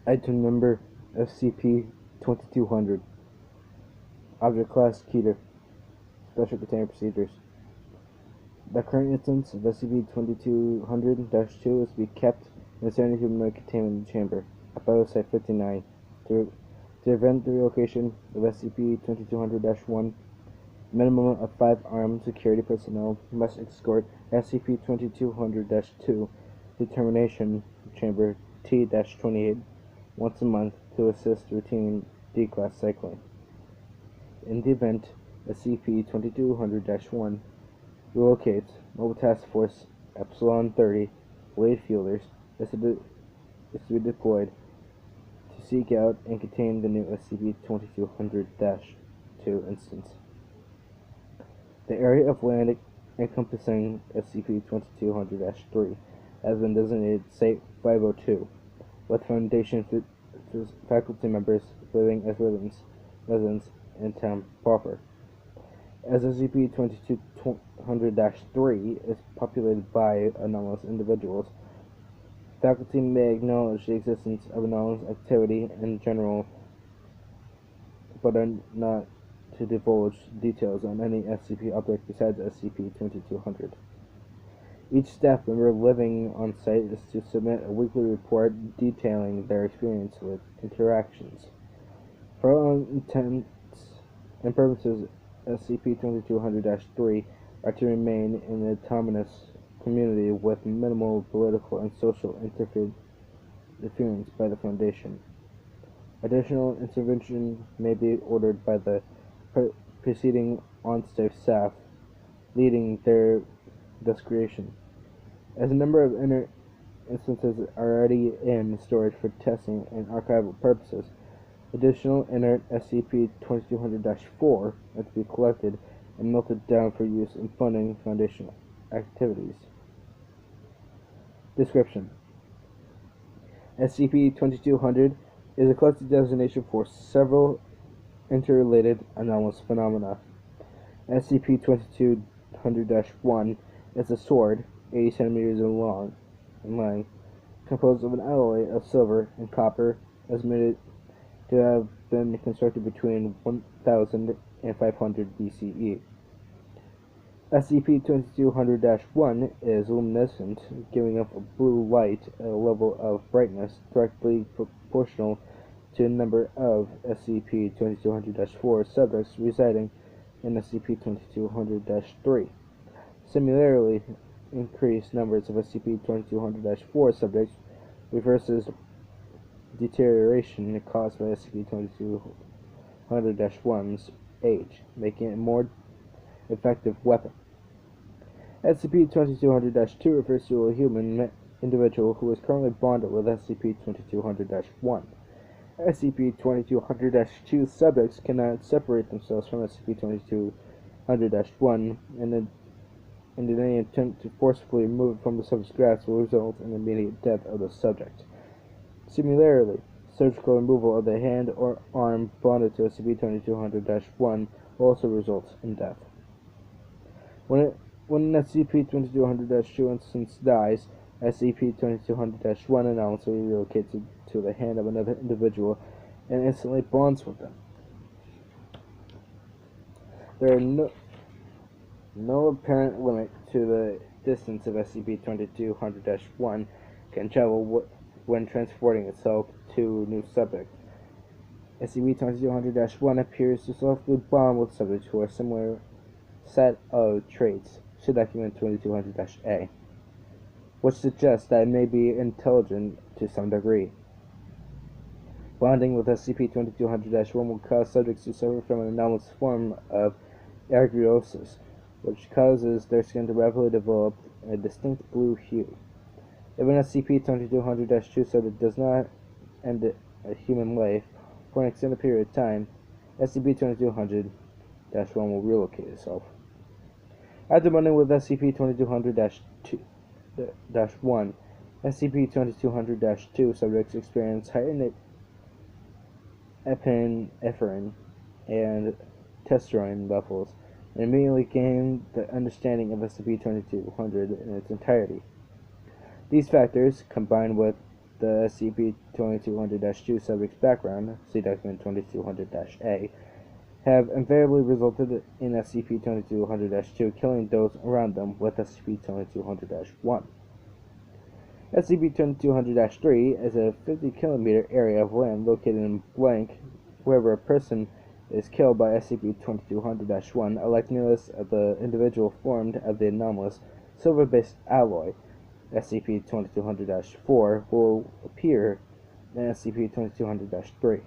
Item number SCP-2200. Object Class Keter. Special Containment Procedures. The current instance of SCP-2200-2 is to be kept in a semi-human containment chamber at Biosite 59. To prevent the relocation of SCP-2200-1, a minimum of 5 armed security personnel must escort SCP-2200-2 to Termination Chamber T-28 once a month to assist routine D-Class cycling. In the event SCP-2200-1 relocates, Mobile Task Force Epsilon 30 Blade Fielders is to be deployed to seek out and contain the new SCP-2200-2 instance. The area of land encompassing SCP-2200-3 has been designated Site 502, with Foundation faculty members living as residents in town proper. As SCP-2200-3 is populated by anomalous individuals, faculty may acknowledge the existence of anomalous activity in general, but are not to divulge details on any SCP object besides SCP-2200. Each staff member living on site is to submit a weekly report detailing their experience with interactions. For all intents and purposes, SCP-2200-3 are to remain in an autonomous community with minimal political and social interference by the Foundation. Additional intervention may be ordered by the preceding on-staff staff, leading their desecration. As a number of instances are already in storage for testing and archival purposes, additional inert SCP-2200-4 are to be collected and melted down for use in funding Foundation activities. Description: SCP-2200 is a collective designation for several interrelated anomalous phenomena. SCP-2200-1 is a sword, 80 centimeters in length, composed of an alloy of silver and copper, estimated to have been constructed between 1000 and 500 BCE. SCP-2200-1 is luminescent, giving off a blue light at a level of brightness directly proportional to the number of SCP-2200-4 subjects residing in SCP-2200-3. Similarly, increased numbers of SCP-2200-4 subjects reverses deterioration caused by SCP-2200-1's age, making it a more effective weapon. SCP-2200-2 refers to a human individual who is currently bonded with SCP-2200-1. SCP-2200-2 subjects cannot separate themselves from SCP-2200-1, and any attempt to forcibly remove it from the subject's grasp will result in the immediate death of the subject. Similarly, surgical removal of the hand or arm bonded to SCP-2200-1 will also result in death. When an SCP-2200-2 instance dies, SCP-2200-1 anomaly relocates to the hand of another individual and instantly bonds with them. There are no apparent limit to the distance of SCP-2200-1 can travel when transporting itself to a new subject. SCP-2200-1 appears to selectively bond with subjects who are a similar set of traits. See document 2200-A, which suggests that it may be intelligent to some degree. Bonding with SCP-2200-1 will cause subjects to suffer from an anomalous form of argyrosis, which causes their skin to rapidly develop a distinct blue hue. If an SCP-2200-2 subject does not end a human life for an extended period of time, SCP-2200-1 will relocate itself. After bonding with SCP-2200-1, SCP-2200-2 subjects experience heightened epinephrine and testosterone levels, and immediately gain the understanding of SCP-2200 in its entirety. These factors, combined with the SCP-2200-2 subject's background, see document 2200-A, have invariably resulted in SCP-2200-2 killing those around them with SCP-2200-1. SCP-2200-3 is a 50-kilometer area of land located in blank wherever a person is killed by SCP-2200-1. A likeness of the individual formed of the anomalous silver-based alloy SCP-2200-4 will appear in SCP-2200-3.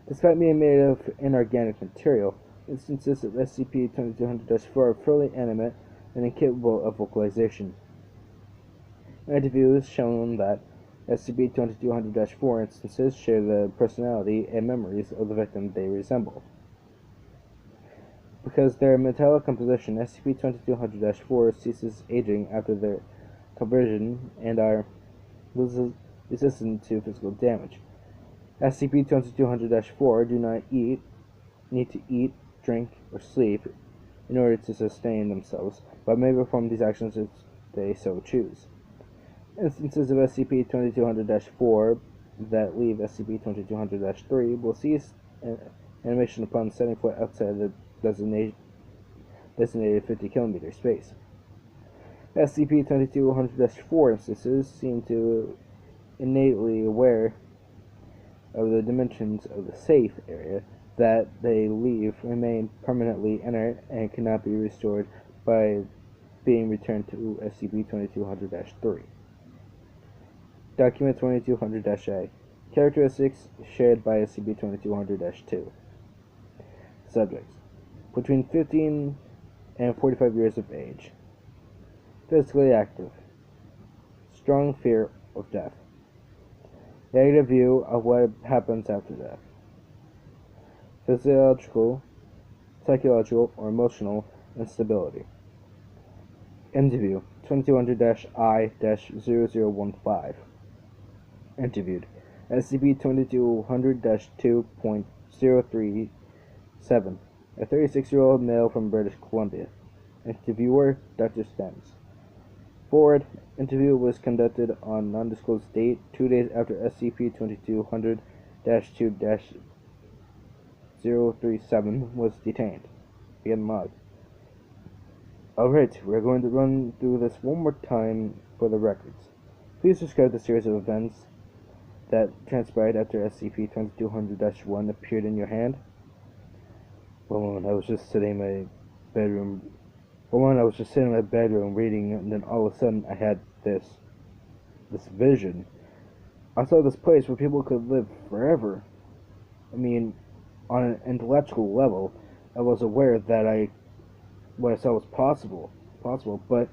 Despite being made of inorganic material, instances of SCP-2200-4 are fairly animate and incapable of vocalization. Interviews shown that SCP-2200-4 instances share the personality and memories of the victim they resemble. Because their metallic composition, SCP-2200-4 ceases aging after their conversion and are resistant to physical damage. SCP-2200-4 do not need to eat, drink, or sleep in order to sustain themselves, but may perform these actions if they so choose. Instances of SCP-2200-4 that leave SCP-2200-3 will cease animation upon setting foot outside the designated 50-kilometer space. SCP-2200-4 instances seem to innately aware of the dimensions of the safe area that they leave remain permanently inert and cannot be restored by being returned to SCP-2200-3. Document 2200-A. Characteristics shared by SCP-2200-2. Subjects: between 15 and 45 years of age. Physically active. Strong fear of death. Negative view of what happens after death. Physiological, psychological, or emotional instability. Interview 2200-I-0015. Interviewed: SCP-2200-2.037, a 36-year-old male from British Columbia. Interviewer: Dr. Stems. Forward: interview was conducted on non-disclosed date 2 days after SCP-2200-2-037 was detained. Begin log. Alright, we're going to run through this one more time for the records. Please describe the series of events that transpired after SCP-2200-1 appeared in your hand. Well, I was just sitting in my bedroom reading, and then all of a sudden I had this vision. I saw this place where people could live forever. I mean, on an intellectual level, I was aware that what I saw was possible, but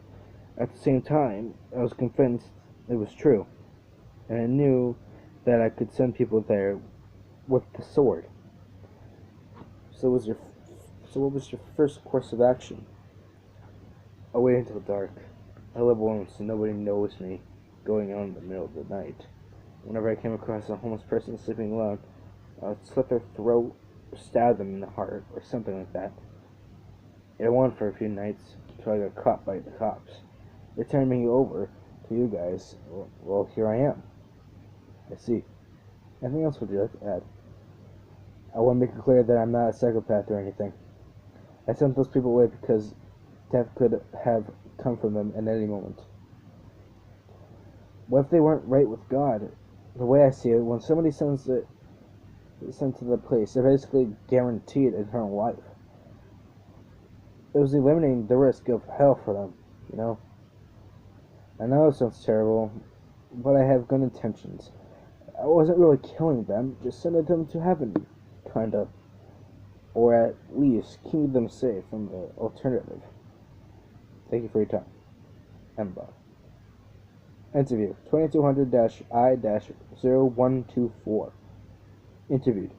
at the same time, I was convinced it was true, and I knew that I could send people there with the sword. So what was your first course of action? I wait until dark. I live alone, so nobody knows me going on in the middle of the night. Whenever I came across a homeless person sleeping alone, I would slit their throat or stab them in the heart or something like that. It went on for a few nights until I got caught by the cops. They turned me over to you guys. Well, here I am. I see. Anything else would you like to add? I want to make it clear that I'm not a psychopath or anything. I sent those people away because death could have come from them at any moment. What if they weren't right with God? The way I see it, when somebody sent to the place, they're basically guaranteed eternal life. It was eliminating the risk of hell for them, you know? I know it sounds terrible, but I have good intentions. I wasn't really killing them, just sending them to heaven, kinda. Or at least keeping them safe from the alternative. Thank you for your time. Emma. Interview 2200-I-0124. Interviewed: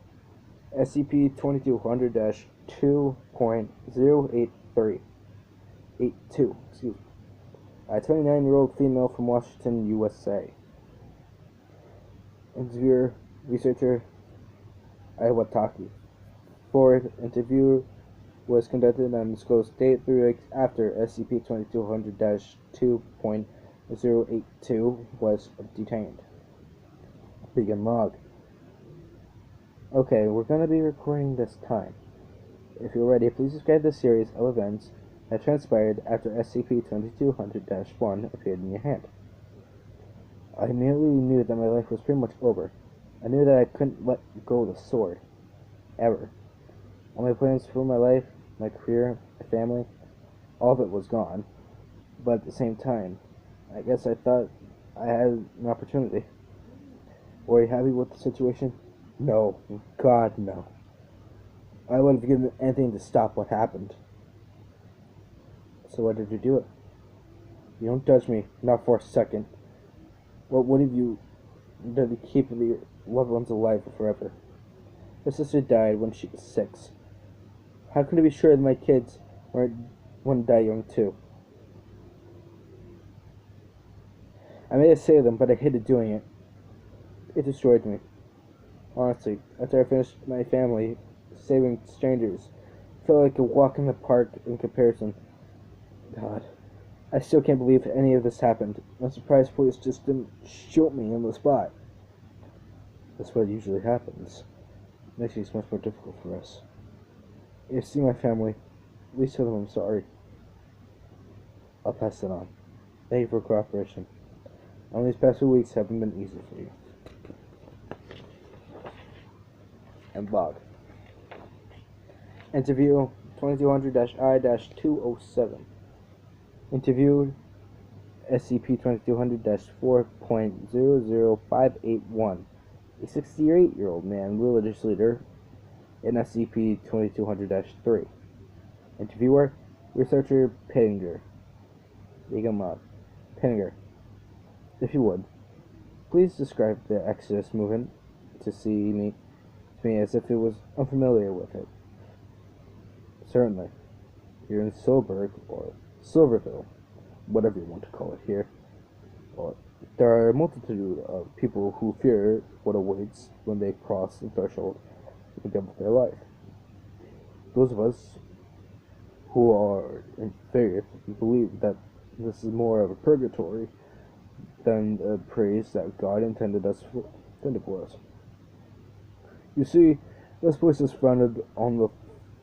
SCP-2200-2.083. 82, excuse me. A 29-year-old female from Washington, USA. Interviewer, researcher, Iwataki. Forward: interview was conducted on undisclosed date 3 weeks after SCP-2200-2.082 was detained. Begin log. Okay, we're going to be recording this time. If you're ready, please describe the series of events that transpired after SCP-2200-1 appeared in your hand. I immediately knew that my life was pretty much over. I knew that I couldn't let go of the sword. Ever. All my plans for my life, my career, my family, all of it was gone. But at the same time, I guess I thought I had an opportunity. Were you happy with the situation? No. God, no. I would have given anything to stop what happened. So why did you do it? You don't judge me, not for a second. What have you done to keep the loved ones alive forever? My sister died when she was 6. How can I be sure that my kids wouldn't die young too? I may have saved them, but I hated doing it. It destroyed me. Honestly, after I finished my family, saving strangers felt like a walk in the park in comparison. God, I still can't believe any of this happened. I'm surprised police just didn't shoot me on the spot. That's what usually happens. It makes things much more difficult for us. If you see my family, at least tell them I'm sorry. I'll pass it on. Thank you for cooperation. Only these past few weeks haven't been easy for you. And log. Interview 2200-I-207. Interviewed SCP-2200-4.00581. A 68-year-old man, religious leader in SCP-2200-3. Interviewer, researcher Pittinger. Begin log. Pittinger, if you would, please describe the Exodus movement to me as if it was unfamiliar with it. Certainly. You're in Soulberg, or Silverville, whatever you want to call it here. Well, there are a multitude of people who fear what awaits when they cross the threshold of their life. Those of us who are in faith believe that this is more of a purgatory than a praise that God intended for us. You see, this place is founded on the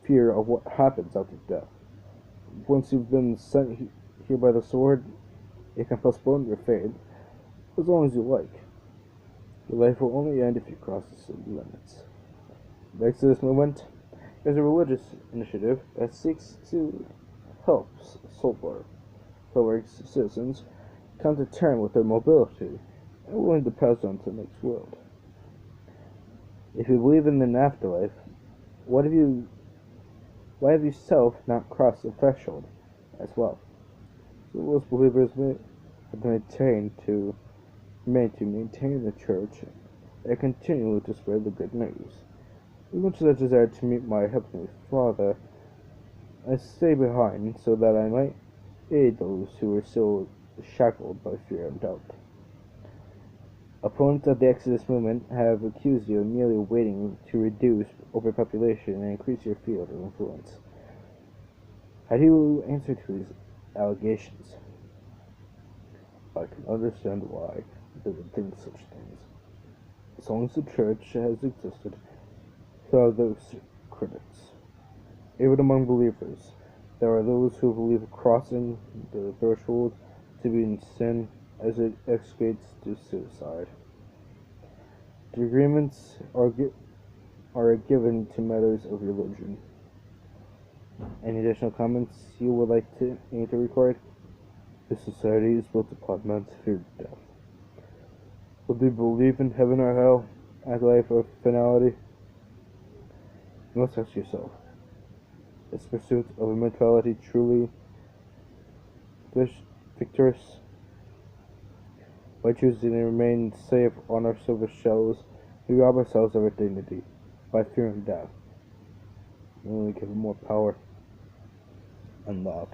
fear of what happens after death. Once you've been sent here by the sword, you can postpone your fate as long as you like. Your life will only end if you cross the city limits. The Exodus movement is a religious initiative that seeks to help Soulberg's citizens come to terms with their mobility and are willing to pass on to the next world. If you believe in an afterlife, why have you self not crossed the threshold as well? So most believers have maintained to maintain the church and continue to spread the good news. As much as I desire to meet my Heavenly Father, I stay behind so that I might aid those who are still shackled by fear and doubt. Opponents of the Exodus movement have accused you of merely waiting to reduce overpopulation and increase your field of influence. How do you answer to these allegations? I can understand why they would think such things. As long as the church has existed, there are those critics. Even among believers, there are those who believe crossing the threshold to be in sin as it escalates to suicide. The agreements are given to matters of religion. Any additional comments you would like to record? This society is built upon man's fear of death. Would they believe in heaven or hell, afterlife or finality? You must ask yourself, is pursuit of immortality truly victorious? By choosing to remain safe on our silver shells, we rob ourselves of our dignity by fearing death. We only give it more power and love.